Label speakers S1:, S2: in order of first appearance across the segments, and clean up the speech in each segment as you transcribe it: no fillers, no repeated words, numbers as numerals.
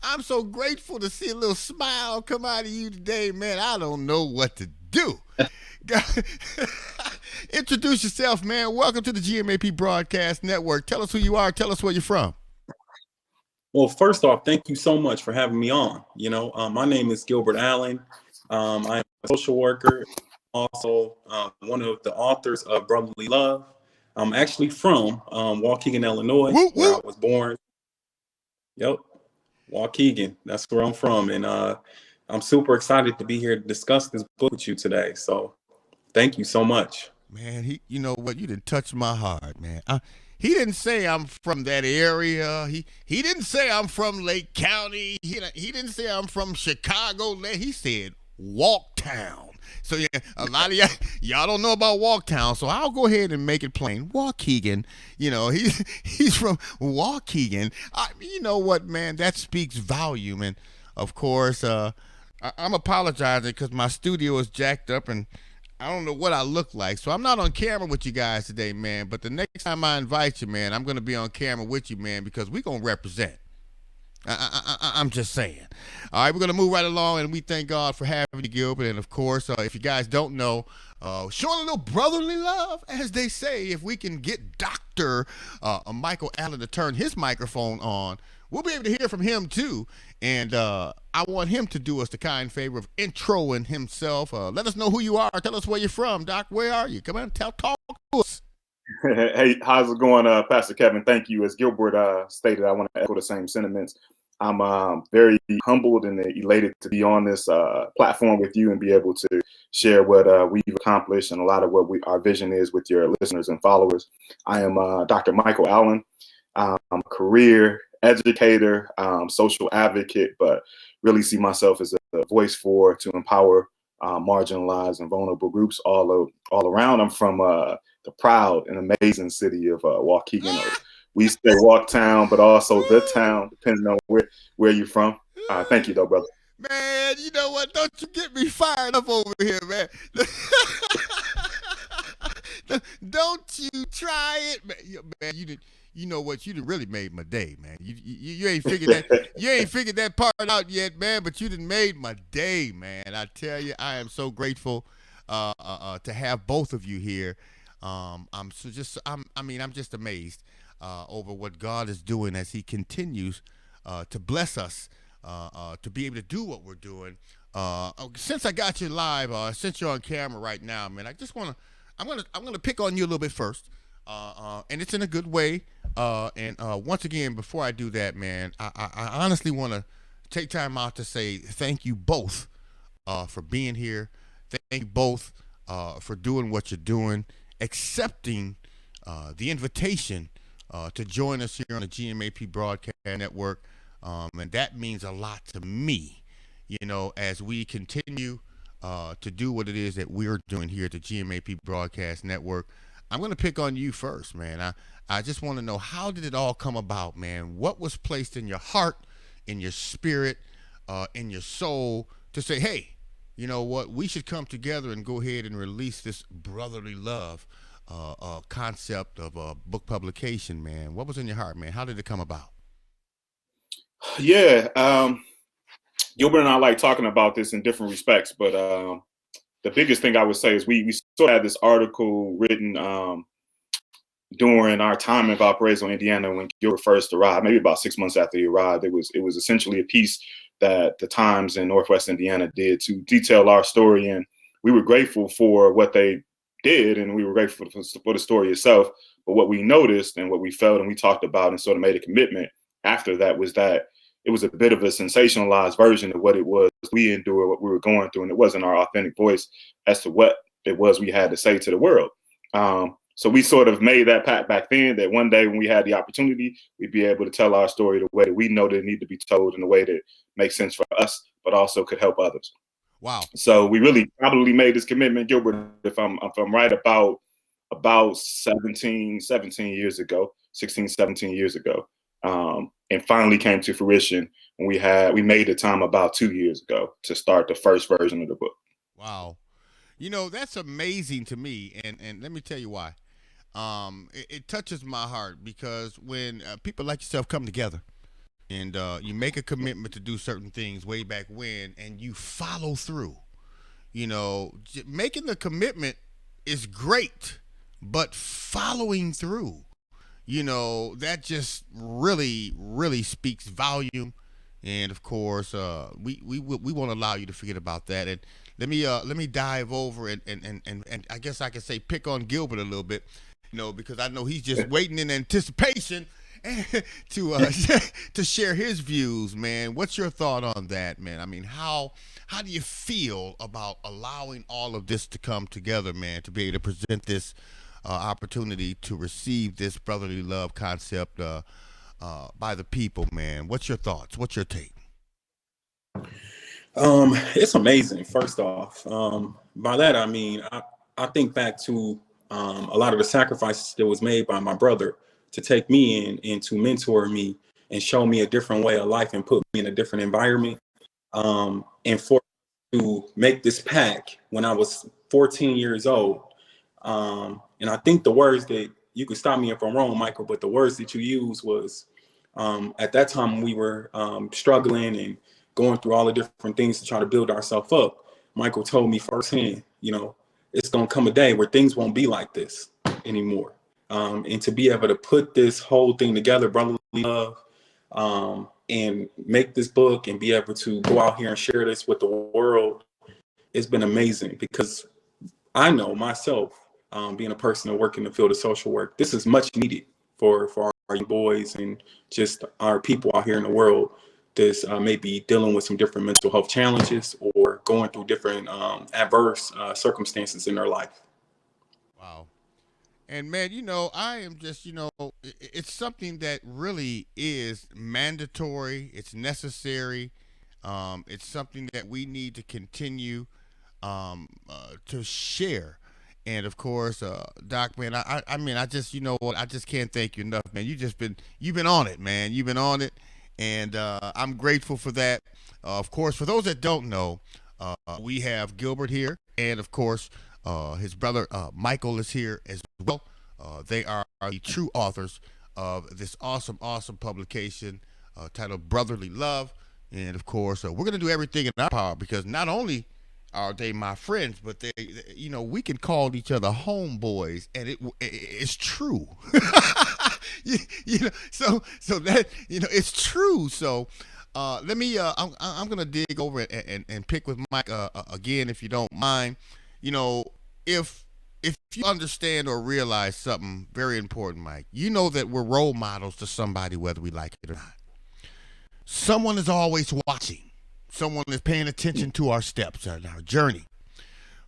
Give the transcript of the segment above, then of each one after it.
S1: I'm so grateful to see a little smile come out of you today, man. I don't know what to do. Introduce yourself, man. Welcome to the GMAP Broadcast Network. Tell us who you are. Tell us where you're from.
S2: Well, first off, thank you so much for having me on. My name is Gilbert Allen. I'm a social worker, also one of the authors of Brotherly Love. I'm actually from Waukegan, Illinois,
S1: Whoop,
S2: where I
S1: whoop.
S2: was born. Yep, Waukegan. That's where I'm from, and I'm super excited to be here to discuss this book with you today. So, thank you so much.
S1: Man, you know what? You didn't touch my heart, man. He didn't say I'm from that area. He didn't say I'm from Lake County. He didn't say I'm from Chicago. He said Walktown. So yeah, a lot of y'all don't know about Walktown. So I'll go ahead and make it plain. Waukegan. He's from Waukegan. You know what, man? That speaks volume. And of course, I'm apologizing because my studio is jacked up and I don't know what I look like. So I'm not on camera with you guys today, man. But the next time I invite you, man, I'm going to be on camera with you, man, because we're going to represent. I'm just saying. All right, we're going to move right along, and we thank God for having you, Gilbert. And, of course, if you guys don't know, showing a little brotherly love, as they say, if we can get Dr. Michael Allen to turn his microphone on, we'll be able to hear from him, too. And I want him to do us the kind favor of introing himself. Let us know who you are. Tell us where you're from, Doc. Where are you? Come on, talk to us.
S3: Hey, how's it going, Pastor Kevin? Thank you. As Gilbert stated, I want to echo the same sentiments. I'm very humbled and elated to be on this platform with you and be able to share what we've accomplished and a lot of what our vision is with your listeners and followers. I am Dr. Michael Allen. I'm a career educator, social advocate, but really see myself as a voice to empower marginalized and vulnerable groups all around. I'm from the proud and amazing city of Waukegan. We say Walktown, but also the town, depending on where you're from. Thank you, though, brother.
S1: Man, you know what? Don't you get me fired up over here, man. Don't you try it, man. You know what? You done really made my day, man. You ain't figured that. You ain't figured that part out yet, man. But you done made my day, man. I tell you, I am so grateful to have both of you here. I'm just amazed over what God is doing as He continues to bless us to be able to do what we're doing. Since I got you live, since you're on camera right now, man, I'm gonna pick on you a little bit first, and it's in a good way. And once again, before I do that, man, I honestly want to take time out to say thank you both for being here. Thank you both for doing what you're doing, accepting the invitation to join us here on the GMAP Broadcast Network. And that means a lot to me, as we continue to do what it is that we're doing here at the GMAP Broadcast Network. I'm going to pick on you first, man. I just want to know, how did it all come about, man? What was placed in your heart, in your spirit, in your soul to say, hey, you know what, we should come together and go ahead and release this brotherly love concept of book publication, man? What was in your heart, man? How did it come about?
S3: Yeah, Gilbert and I like talking about this in different respects, but the biggest thing I would say is we sort of had this article written during our time in Valparaiso, Indiana, when Gilbert first arrived, maybe about 6 months after he arrived. It was essentially a piece that the Times in Northwest Indiana did to detail our story, and we were grateful for what they did, and we were grateful for the story itself. But what we noticed and what we felt and we talked about and sort of made a commitment after that was that it was a bit of a sensationalized version of what it was we endured, what we were going through, and it wasn't our authentic voice as to what it was we had to say to the world. So we sort of made that pact back then that one day when we had the opportunity, we'd be able to tell our story the way that we know that it need to be told, in a way that makes sense for us, but also could help others.
S1: Wow.
S3: So we really probably made this commitment, Gilbert, if I'm right, about 17 years ago, 16, 17 years ago. And finally came to fruition when we made the time about 2 years ago to start the first version of the book.
S1: Wow. That's amazing to me, and let me tell you why. It touches my heart because when people like yourself come together and you make a commitment to do certain things way back when, and you follow through. Making the commitment is great, but following through, that just really, really speaks volume. And of course, we won't allow you to forget about that. And let me dive over and I guess I can say pick on Gilbert a little bit, because I know he's just waiting in anticipation to to share his views, man. What's your thought on that, man? I mean, how do you feel about allowing all of this to come together, man, to be able to present this opportunity to receive this brotherly love concept by the people, man? What's your thoughts? What's your take?
S2: It's amazing. First off, by that I mean I think back to a lot of the sacrifices that was made by my brother to take me in and to mentor me and show me a different way of life and put me in a different environment. And for to make this pack when I was 14 years old. And I think the words that you could stop me if I'm wrong, Michael, but the words that you used was at that time we were struggling and going through all the different things to try to build ourselves up. Michael told me firsthand, it's going to come a day where things won't be like this anymore. And to be able to put this whole thing together, brotherly love, and make this book and be able to go out here and share this with the world, it's been amazing because I know myself, being a person that work in the field of social work, this is much needed for our boys and just our people out here in the world that's maybe dealing with some different mental health challenges or going through different adverse circumstances in their life.
S1: Wow. And man, I am just, it's something that really is mandatory. It's necessary. It's something that we need to continue to share. And of course, Doc, man, I mean, I just, what, I just can't thank you enough, man. You've been on it, man. You've been on it, and I'm grateful for that. Of course, for those that don't know, we have Gilbert here, and of course, his brother Michael is here as well. They are the true authors of this awesome, awesome publication titled Brotherly Love. And of course, we're going to do everything in our power because not only are they my friends, but we can call each other homeboys, and it's true. So that it's true. So let me. I'm gonna dig over and pick with Mike again, if you don't mind. If you understand or realize something very important, Mike, you know that we're role models to somebody, whether we like it or not. Someone is always watching. Someone is paying attention to our steps and our journey.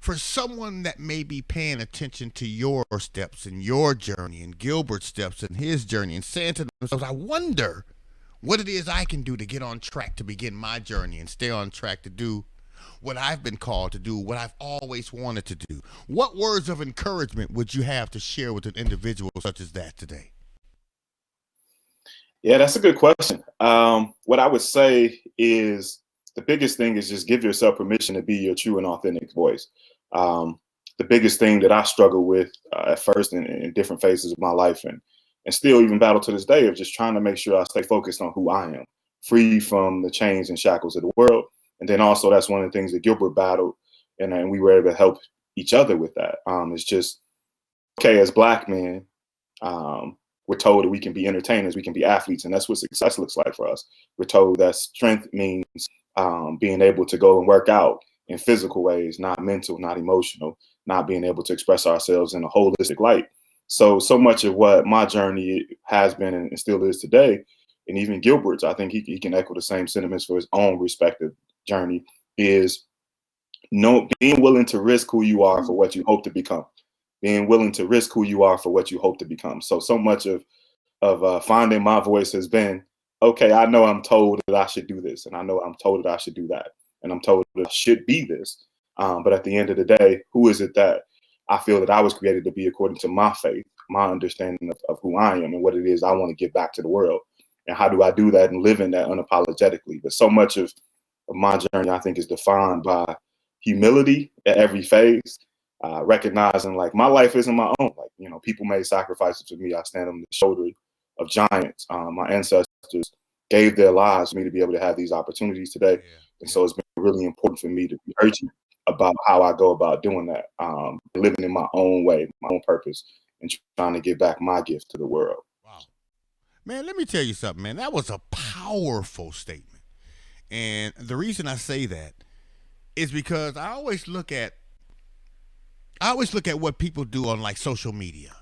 S1: For someone that may be paying attention to your steps and your journey and Gilbert's steps and his journey and saying to themselves, I wonder what it is I can do to get on track to begin my journey and stay on track to do what I've been called to do, what I've always wanted to do. What words of encouragement would you have to share with an individual such as that today?
S3: Yeah, that's a good question. What I would say is the biggest thing is just give yourself permission to be your true and authentic voice. The biggest thing that I struggle with at first in different phases of my life and still even battle to this day of just trying to make sure I stay focused on who I am, free from the chains and shackles of the world. And then also that's one of the things that Gilbert battled, and we were able to help each other with that. It's just, okay, as Black men, we're told that we can be entertainers, we can be athletes, and that's what success looks like for us. We're told that strength means being able to go and work out in physical ways, not mental, not emotional, not being able to express ourselves in a holistic light. So much of what my journey has been and still is today, and even Gilbert's, I think he can echo the same sentiments for his own respective journey, is being willing to risk who you are for what you hope to become. Being willing to risk who you are for what you hope to become. So much of finding my voice has been, okay, I know I'm told that I should do this, and I know I'm told that I should do that, and I'm told that I should be this. But at the end of the day, who is it that I feel that I was created to be according to my faith, my understanding of who I am and what it is I want to give back to the world? And how do I do that and live in that unapologetically? But so much of my journey, I think, is defined by humility at every phase. Recognizing like my life isn't my own. Like, people made sacrifices for me. I stand on the shoulder of giants. My ancestors gave their lives for me to be able to have these opportunities today.
S1: Yeah.
S3: And so it's been really important for me to be urgent about how I go about doing that, living in my own way, my own purpose, and trying to give back my gift to the world.
S1: Wow. Man, let me tell you something, man. That was a powerful statement. And the reason I say that is because I always look at what people do on like social media.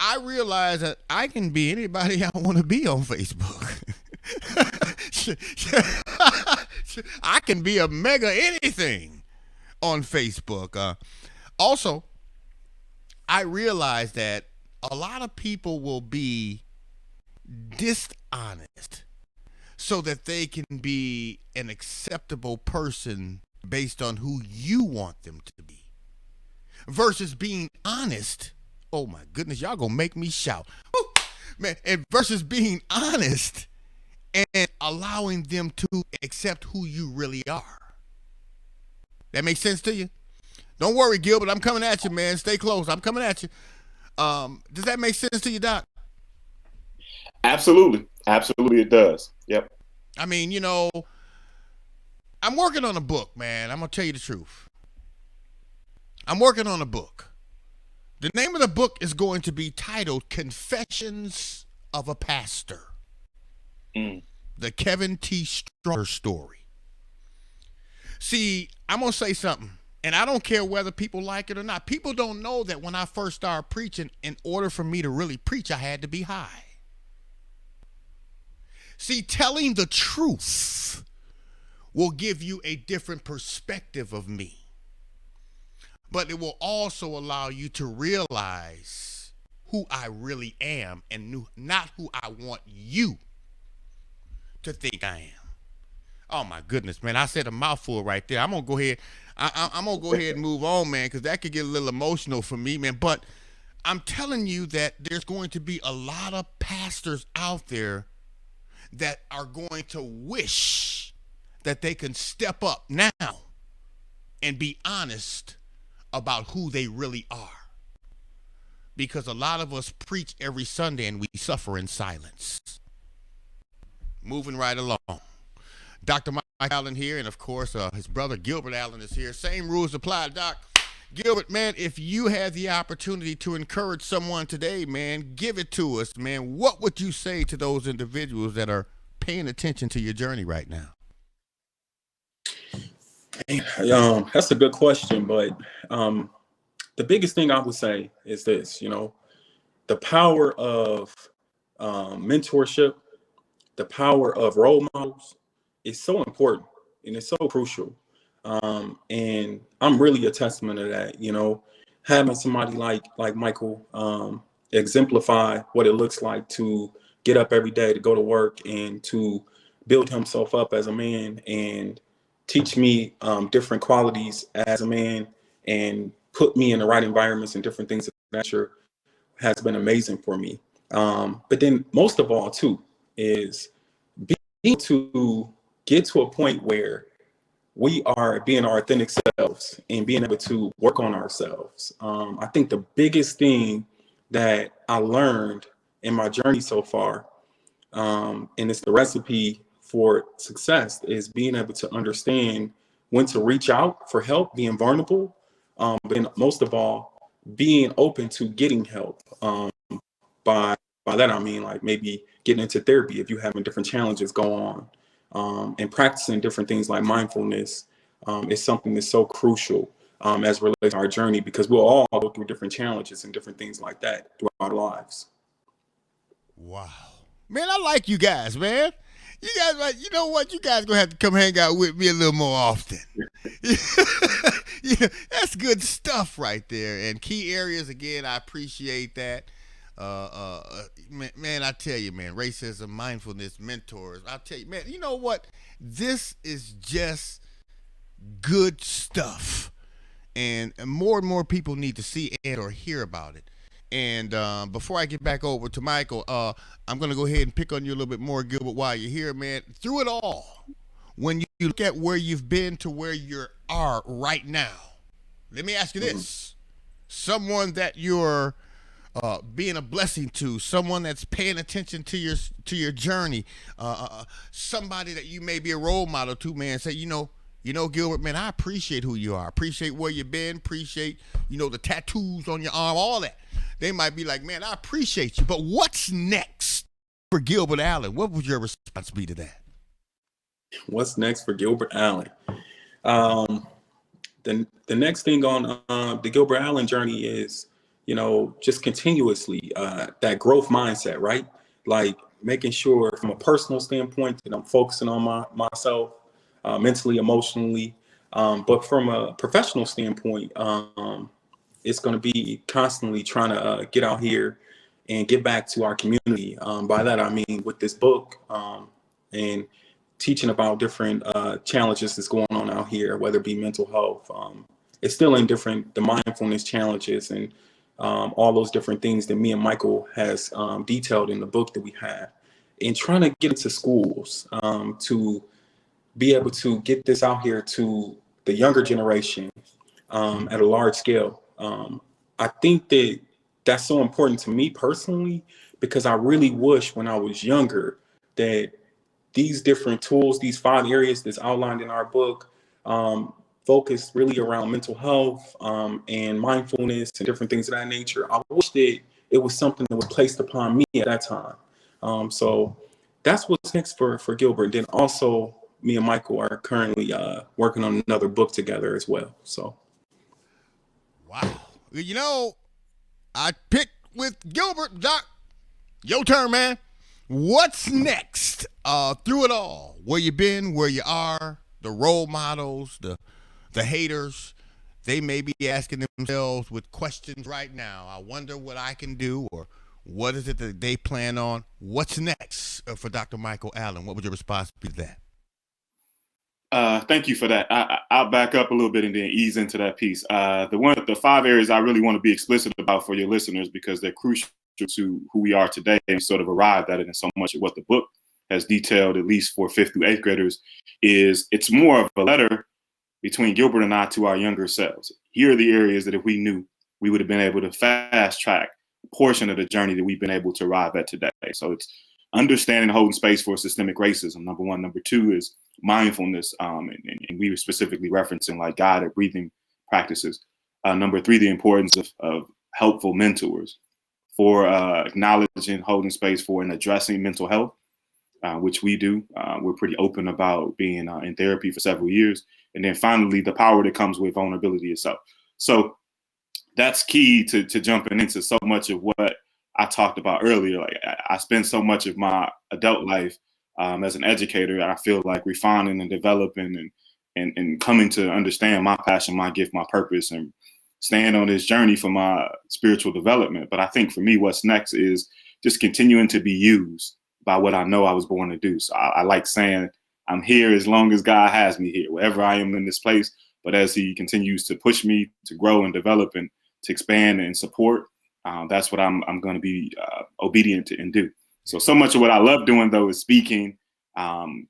S1: I realize that I can be anybody I want to be on Facebook. I can be a mega anything on Facebook. Also, I realize that a lot of people will be dishonest so that they can be an acceptable person based on who you want them to be. Versus being honest. Oh my goodness, y'all gonna make me shout. Woo! Man, and versus being honest and allowing them to accept who you really are. That makes sense to you? Don't worry, Gilbert, I'm coming at you, man. Stay close. I'm coming at you. Does that make sense to you, Doc?
S3: Absolutely. Absolutely it does. Yep.
S1: I mean, you know, I'm working on a book, man. I'm going to tell you the truth. I'm working on a book. The name of the book is going to be titled Confessions of a Pastor. The Kevin T. Stronger story. See, I'm going to say something, and I don't care whether people like it or not. People don't know that when I first started preaching, in order for me to really preach, I had to be high. See, telling the truth will give you a different perspective of me. But it will also allow you to realize who I really am and not who I want you to think I am. Oh my goodness, man! I said a mouthful right there. I'm gonna go ahead. I'm gonna go ahead and move on, man, because that could get a little emotional for me, man. But I'm telling you that there's going to be a lot of pastors out there that are going to wish that they can step up now and be honest about who they really are. Because a lot of us preach every Sunday and we suffer in silence. Moving right along. Dr. Mike Allen here, and of course, his brother Gilbert Allen is here. Same rules apply, Doc. Gilbert, man, if you had the opportunity to encourage someone today, man, give it to us, man. What would you say to those individuals that are paying attention to your journey right now?
S2: That's a good question, but the biggest thing I would say is this, the power of mentorship, the power of role models is so important and it's so crucial. And I'm really a testament to that, having somebody like Michael exemplify what it looks like to get up every day to go to work and to build himself up as a man and teach me different qualities as a man and put me in the right environments and different things of that nature has been amazing for me. But then most of all, too, is being to get to a point where we are being our authentic selves and being able to work on ourselves. I think the biggest thing that I learned in my journey so far, and it's the recipe for success, is being able to understand when to reach out for help, being vulnerable, but then most of all, being open to getting help. By that I mean like maybe getting into therapy if you're having different challenges go on, and practicing different things like mindfulness is something that's so crucial as relates to our journey, because we'll all go through different challenges and different things like that throughout our lives.
S1: Wow, man, I like you guys, man. You guys, like, you know what? You guys gonna have to come hang out with me a little more often. Yeah, that's good stuff right there. And key areas again, I appreciate that. Man, I tell you, man, racism, mindfulness, mentors. I tell you, man, you know what? This is just good stuff, and more and more people need to see it or hear about it. And before I get back over to Michael, I'm going to go ahead and pick on you a little bit more, Gilbert, while you're here, man. Through it all, when you look at where you've been to where you are right now, let me ask you this. Someone that you're being a blessing to someone that's paying attention to your journey, somebody that you may be a role model to, man. Say, Gilbert, man, I appreciate who you are. Appreciate where you've been. Appreciate, the tattoos on your arm, all that. They might be like, man, I appreciate you. But what's next for Gilbert Allen? What would your response be to that?
S2: What's next for Gilbert Allen? The next thing on the Gilbert Allen journey is, just continuously that growth mindset, right? Like making sure from a personal standpoint that I'm focusing on myself mentally, emotionally, but from a professional standpoint, it's going to be constantly trying to get out here and get back to our community. By that, I mean with this book and teaching about different challenges that's going on out here, whether it be mental health. It's still in the mindfulness challenges and all those different things that me and Michael has detailed in the book that we have. And trying to get into schools to be able to get this out here to the younger generation at a large scale. I think that that's so important to me personally, because I really wish when I was younger that these different tools, these 5 areas that's outlined in our book, focused really around mental health and mindfulness and different things of that nature. I wish that it was something that was placed upon me at that time. So that's what's next for Gilbert. Then also, me and Michael are currently working on another book together as well. So,
S1: wow. I picked with Gilbert. Doc, your turn, man. What's next through it all? Where you been, where you are, the role models, the haters, they may be asking themselves with questions right now. I wonder what I can do, or what is it that they plan on? What's next for Dr. Michael Allen? What would your response be to that?
S3: Thank you for that. I'll back up a little bit and then ease into that piece. The 5 areas I really want to be explicit about for your listeners, because they're crucial to who we are today and sort of arrived at it. And so much of what the book has detailed, at least for 5th through 8th graders, is it's more of a letter between Gilbert and I to our younger selves. Here are the areas that if we knew, we would have been able to fast track a portion of the journey that we've been able to arrive at today. So it's understanding, holding space for systemic racism, number 1. Number 2 is mindfulness, and we were specifically referencing like guided breathing practices. Number 3, the importance of helpful mentors. 4, acknowledging, holding space for, and addressing mental health, which we do. We're pretty open about being in therapy for several years. And then finally, the power that comes with vulnerability itself. So that's key to jumping into so much of what I talked about earlier. Like I spend so much of my adult life as an educator, I feel like refining and developing and coming to understand my passion, my gift, my purpose, and staying on this journey for my spiritual development. But I think for me, what's next is just continuing to be used by what I know I was born to do. So I like saying I'm here as long as God has me here, wherever I am in this place. But as he continues to push me to grow and develop and to expand and support, that's what I'm going to be obedient to and do. So much of what I love doing, though, is speaking,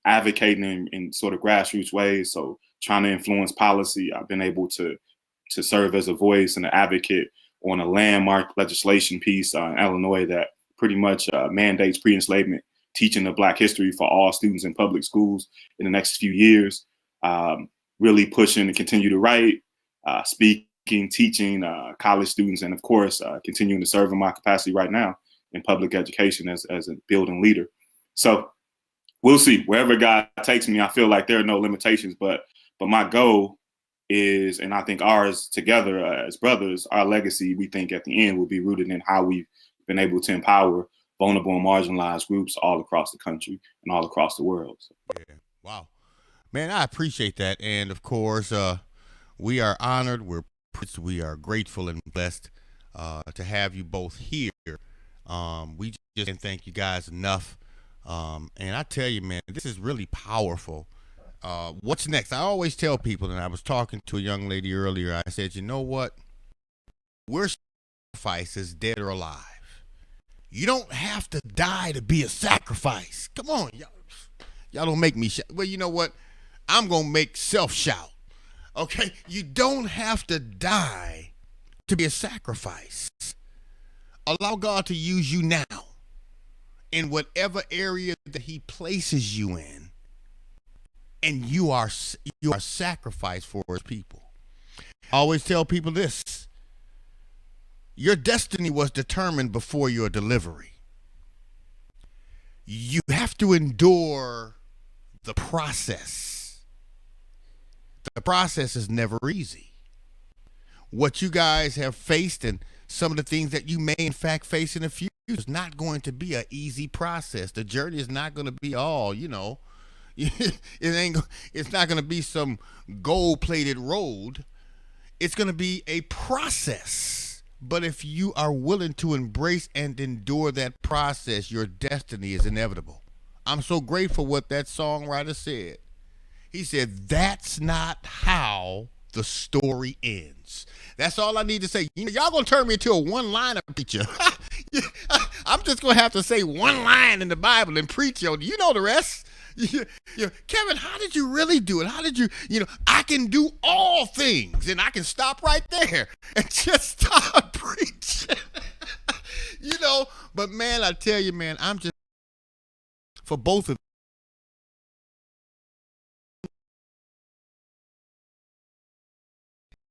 S3: advocating in sort of grassroots ways. So trying to influence policy. I've been able to serve as a voice and an advocate on a landmark legislation piece in Illinois that pretty much mandates pre-enslavement teaching of Black history for all students in public schools in the next few years. Really pushing to continue to write, speaking, teaching college students, and of course, continuing to serve in my capacity right now in public education as a building leader. So we'll see. Wherever God takes me, I feel like there are no limitations, but my goal is, and I think ours together as brothers, our legacy, we think at the end will be rooted in how we've been able to empower vulnerable and marginalized groups all across the country and all across the world. So.
S1: Yeah. Wow. Man, I appreciate that. And of course, we are honored. We are grateful and blessed to have you both here. We just can't thank you guys enough. And I tell you, man, this is really powerful. What's next? I always tell people, and I was talking to a young lady earlier, I said, you know what? We're sacrifices, dead or alive. You don't have to die to be a sacrifice. Come on, y'all don't make me shout. Well, you know what? I'm going to make self shout. Okay? You don't have to die to be a sacrifice. Allow God to use you now in whatever area that He places you in, and you are sacrificed for His people. I always tell people this: your destiny was determined before your delivery. You have to endure the process. The process is never easy. What you guys have faced and some of the things that you may in fact face in the future is not going to be an easy process. The journey is not going to be all, it's not going to be some gold-plated road. It's going to be a process. But if you are willing to embrace and endure that process, your destiny is inevitable. I'm so grateful what that songwriter said. He said, that's not how the story ends. That's all I need to say. Y'all gonna turn me into a one-liner preacher. I'm just gonna have to say one line in the Bible and preach. You know the rest. Kevin, how did you really do it? How did you, I can do all things, and I can stop right there and just start preaching. But man, I tell you, man, I'm just, for both of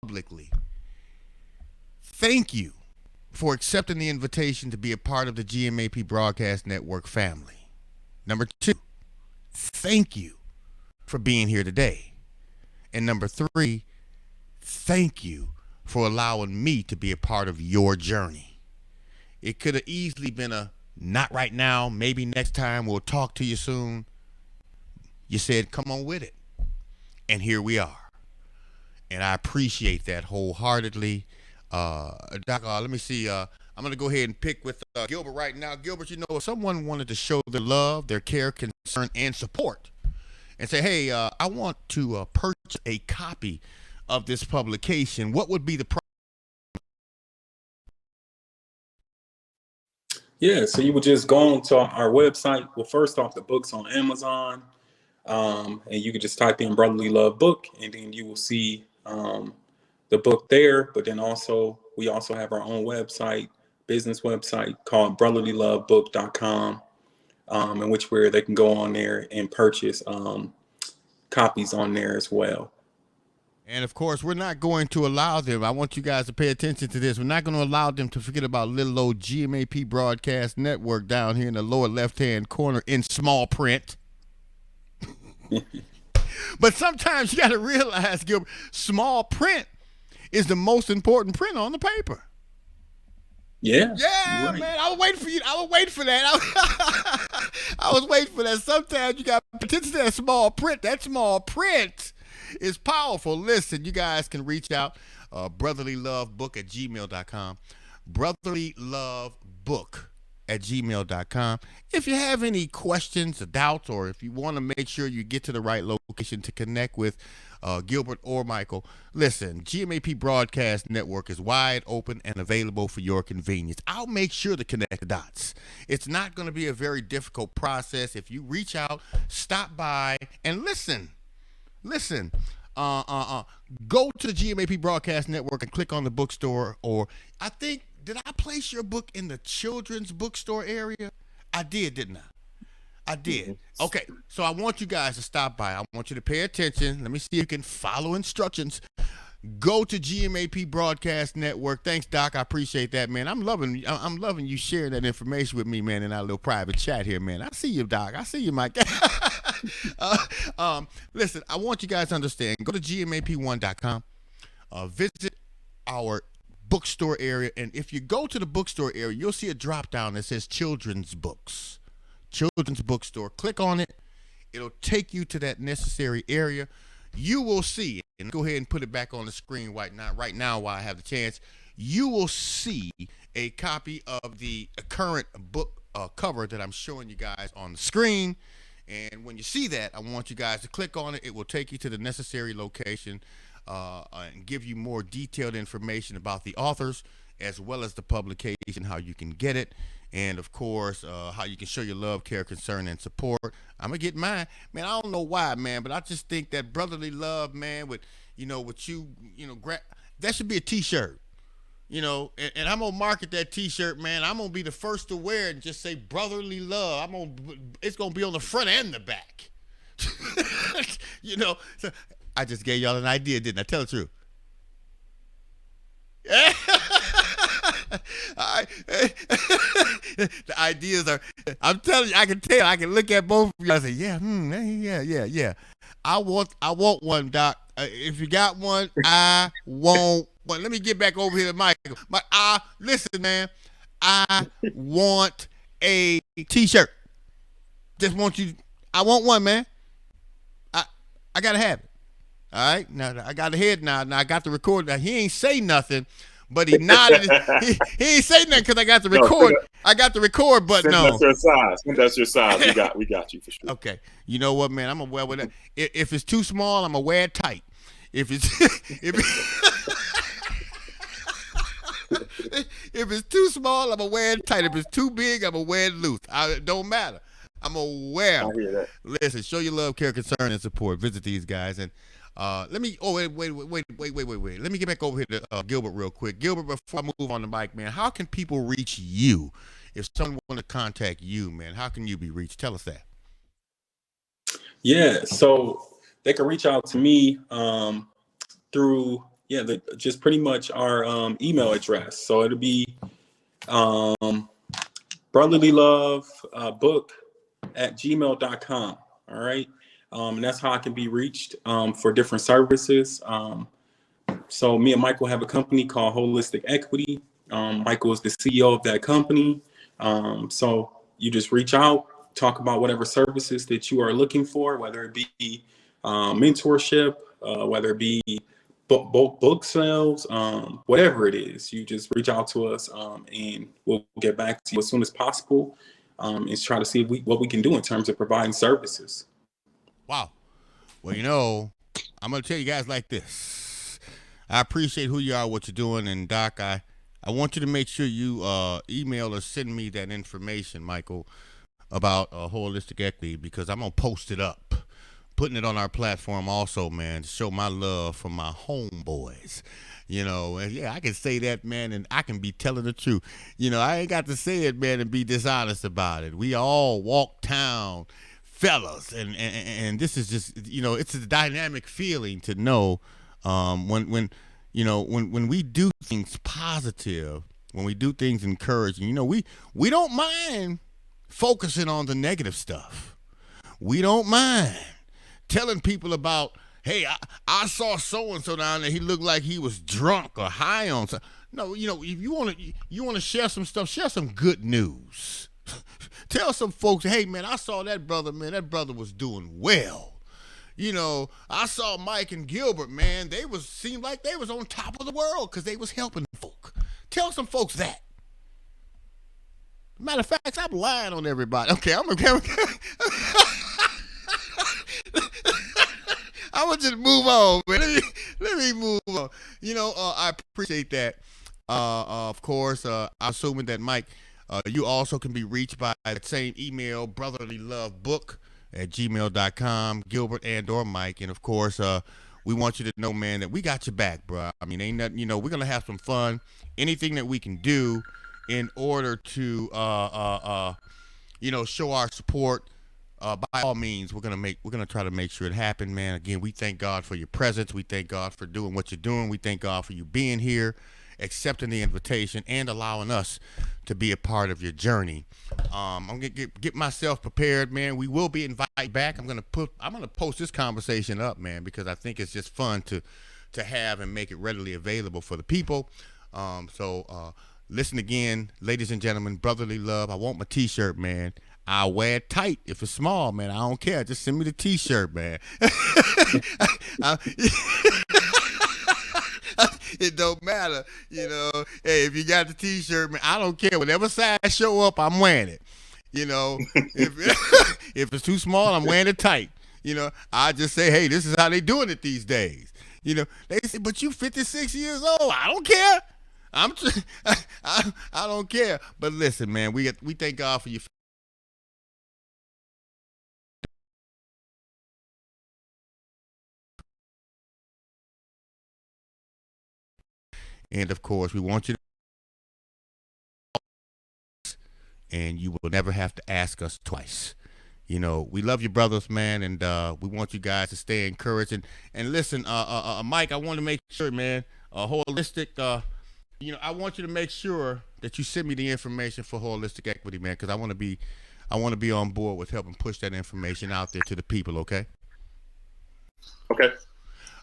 S1: publicly, thank you for accepting the invitation to be a part of the GMAP Broadcast Network family. Number 2, thank you for being here today. And number 3, thank you for allowing me to be a part of your journey. It could have easily been a not right now, maybe next time, we'll talk to you soon. You said, come on with it. And here we are. And I appreciate that wholeheartedly. Doc, let me see. I'm going to go ahead and pick with Gilbert right now. Gilbert, if someone wanted to show their love, their care, concern, and support, and say, hey, I want to purchase a copy of this publication, what would be the price?
S2: Yeah, so you would just go on to our website. Well, first off, the book's on Amazon, and you could just type in Brotherly Love Book, and then you will see the book there. But then we also have our own website, business website called brotherlylovebook.com, in which where they can go on there and purchase copies on there as well.
S1: And of course, we're not going to allow them, I want you guys to pay attention to this, we're not going to allow them to forget about little old GMAP Broadcast Network down here in the lower left-hand corner in small print. But sometimes you got to realize, Gilbert, small print is the most important print on the paper.
S2: Yeah,
S1: right. Man, I was waiting for you. I was waiting for that. I was waiting for that. Sometimes you got attention to that small print. That small print is powerful. Listen, you guys can reach out, brotherlylovebook@gmail.com, brotherlylovebook@gmail.com. If you have any questions or doubts, or if you want to make sure you get to the right location to connect with Gilbert or Michael, listen, GMAP Broadcast Network is wide open and available for your convenience. I'll make sure to connect the dots. It's not going to be a very difficult process. If you reach out, stop by, and listen. Go to the GMAP Broadcast Network and click on the bookstore, or I think, did I place your book in the children's bookstore area? I did, didn't I? I did. Okay, so I want you guys to stop by. I want you to pay attention. Let me see if you can follow instructions. Go to GMAP Broadcast Network. Thanks, Doc. I appreciate that, man. I'm loving you sharing that information with me, man, in our little private chat here, man. I see you, Doc. I see you, Mike. Listen, I want you guys to understand. Go to gmap1.com. Visit our bookstore area, and if you go to the bookstore area, you'll see a drop down that says children's books. Children's bookstore. Click on it. It'll take you to that necessary area. You will see, and go ahead and put it back on the screen right now while I have the chance. You will see a copy of the current book cover that I'm showing you guys on the screen. And when you see that, I want you guys to click on it. It will take you to the necessary location and give you more detailed information about the authors, as well as the publication, how you can get it, and of course, how you can show your love, care, concern, and support. I'm gonna get mine, man. I don't know why, man, but I just think that brotherly love, man, with that should be a T-shirt. and I'm gonna market that T-shirt, man. I'm gonna be the first to wear it and just say brotherly love. It's gonna be on the front and the back. So I just gave y'all an idea, didn't I? Tell the truth. All right. The ideas are. I'm telling you, I can tell. I can look at both of you. I say, yeah, yeah. I want one, Doc. If you got one, I want one. Let me get back over here to Michael. Listen, man. I want a T-shirt. Just want you. I want one, man. I gotta have it. All right. Now I got the head now. Now I got the record. Now he ain't say nothing, but he nodded. he ain't say nothing because I got the record. I got the record button on.
S3: That's your size. That's your size. We got you for sure.
S1: Okay. You know what, man? I'm gonna wear with that. If it's too small, I'm gonna wear it tight. If it's if it's too small, I'm gonna wear it tight. If it's too big, I'm gonna wear it loose. It don't matter. I'm gonna wear them.
S3: I hear that.
S1: Listen, show your love, care, concern, and support. Visit these guys and. Let me. Oh wait. Let me get back over here to Gilbert real quick. Gilbert, before I move on the mic, man, how can people reach you if someone want to contact you, man? How can you be reached? Tell us that.
S2: Yeah, so they can reach out to me through just pretty much our email address. So it'll be brotherlylove book@gmail.com. All right. And that's how I can be reached for different services. So me and Michael have a company called Holistic Equity. Michael is the CEO of that company. So you just reach out, talk about whatever services that you are looking for, whether it be mentorship, whether it be book sales, whatever it is. You just reach out to us and we'll get back to you as soon as possible and try to see what we can do in terms of providing services.
S1: Wow. Well, I'm going to tell you guys like this. I appreciate who you are, what you're doing. And, Doc, I want you to make sure you email or send me that information, Michael, about Holistic Equity, because I'm going to post it up, putting it on our platform also, man, to show my love for my homeboys. And yeah, I can say that, man, and I can be telling the truth. I ain't got to say it, man, and be dishonest about it. We all walk town, fellas, and this is just, it's a dynamic feeling to know when we do things positive, when we do things encouraging, we don't mind focusing on the negative stuff. We don't mind telling people about, hey, I saw so and so down there. He looked like he was drunk or high on something. No, if you want to share some stuff, share some good news. Tell some folks, hey, man, I saw that brother, man. That brother was doing well. I saw Mike and Gilbert, man. Seemed like they was on top of the world because they was helping folk. Tell some folks that. Matter of fact, I'm lying on everybody. Okay, I'm gonna just move on, man. Let me move on. I appreciate that. Of course, I'm assuming that Mike, you also can be reached by that same email, brotherlylovebook@gmail.com, Gilbert and or Mike. And of course, we want you to know, man, that we got your back, bro. I mean, ain't nothing, we're going to have some fun. Anything that we can do in order to, show our support, by all means, we're going to try to make sure it happen, man. Again, we thank God for your presence. We thank God for doing what you're doing. We thank God for you being here, accepting the invitation, and allowing us to be a part of your journey. I'm gonna get myself prepared, man. We will be invited back. I'm gonna post this conversation up, man, because I think it's just fun to have and make it readily available for the people. So listen again, ladies and gentlemen, brotherly love. I want my T-shirt, man. I'll wear it tight. If it's small, man, I don't care. Just send me the T-shirt, man. It don't matter, Hey, if you got the T-shirt, man, I don't care. Whatever size show up, I'm wearing it. If it's too small, I'm wearing it tight. I just say, hey, this is how they doing it these days. They say, but you 56 years old. I don't care. I don't care. But listen, man, we thank God for you. And of course, we want you to and you will never have to ask us twice. You know, we love you, brothers, man, and we want you guys to stay encouraged. And listen, Mike, I want to make sure, man, holistic. I want you to make sure that you send me the information for holistic equity, man, because I want to be on board with helping push that information out there to the people. Okay.
S3: Okay.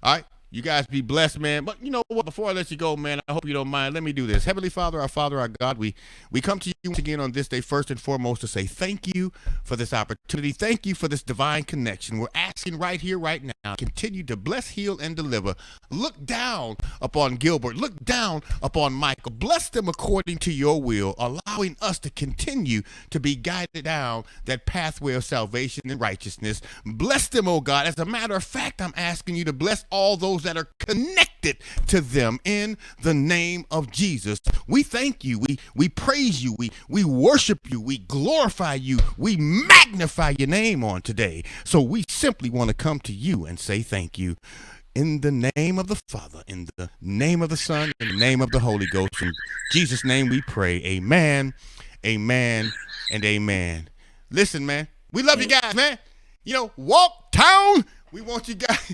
S1: All right. You guys be blessed, man. But you know what? Before I let you go, man, I hope you don't mind. Let me do this. Heavenly Father, our God, we come to you once again on this day, first and foremost, to say thank you for this opportunity. Thank you for this divine connection. We're asking right here, right now, continue to bless, heal, and deliver. Look down upon Gilbert. Look down upon Michael. Bless them according to your will, allowing us to continue to be guided down that pathway of salvation and righteousness. Bless them, oh God. As a matter of fact, I'm asking you to bless all those that are connected to them in the name of Jesus. We thank you. We praise you. We worship you. We glorify you. We magnify your name on today. So we simply want to come to you and say thank you. In the name of the Father, in the name of the Son, in the name of the Holy Ghost. In Jesus' name we pray. Amen, amen, and amen. Listen, man, we love you guys, man. You know, walk town. We want you guys.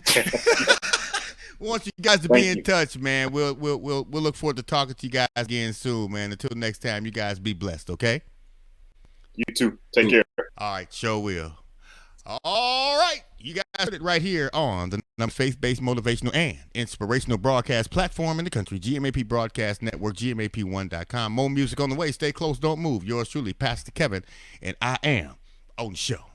S1: We want you guys to be in touch, man. We'll look forward to talking to you guys again soon, man. Until next time, you guys be blessed, okay?
S3: You too. Take care.
S1: All right, sure will. All right, you guys heard it right here on the faith-based motivational and inspirational broadcast platform in the country, GMAP Broadcast Network, GMAP1.com. More music on the way. Stay close, don't move. Yours truly, Pastor Kevin, and I am on the show.